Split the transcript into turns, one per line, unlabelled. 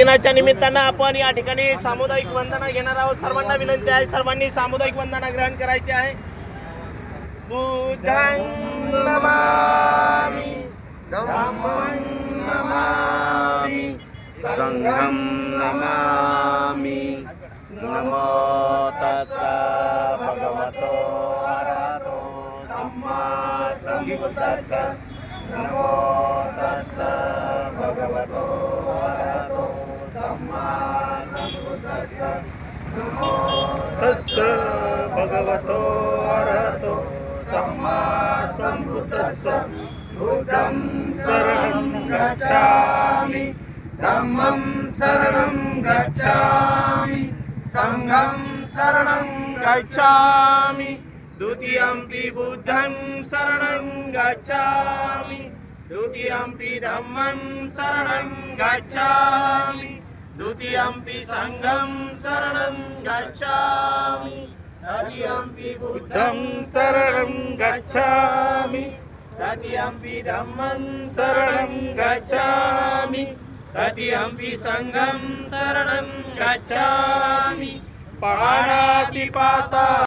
दिनाच्या निमित्तानं आपण या ठिकाणी सामुदायिक वंदना घेणार आहोत. सर्वांना विनंती आहे, सर्वांनी सामुदायिक वंदना ग्रहण करायची आहे. बुद्धं नमामि, धम्मं नमामि, संघं नमामि. नमो तस्सा भगवतो अरहतो सम्मा सम्बुद्धस्सा. नमो तस्सा भगवतो अरहतो सम्मा सम्बुद्धस्सा. नमो तस्सा भगवतो अरहतो सम्मा सम्बुद्धस्सा. बुद्धं शरणं गच्छामि, धम्मं शरणं गच्छामि, संघं शरणं गच्छामि. द्वितीयंपि बुद्धं शरणं गच्छामि, द्वितीयंपि धम्मं शरणं गच्छामि, द्वितीयंपि संघं शरणं गच्छामि, तृतीयंपि बुद्धं शरणं गच्छामि, तृतीयंपि धम्मं शरणं गच्छामि, तृतीयंपि संघं शरणं गच्छामि. पाणातिपाता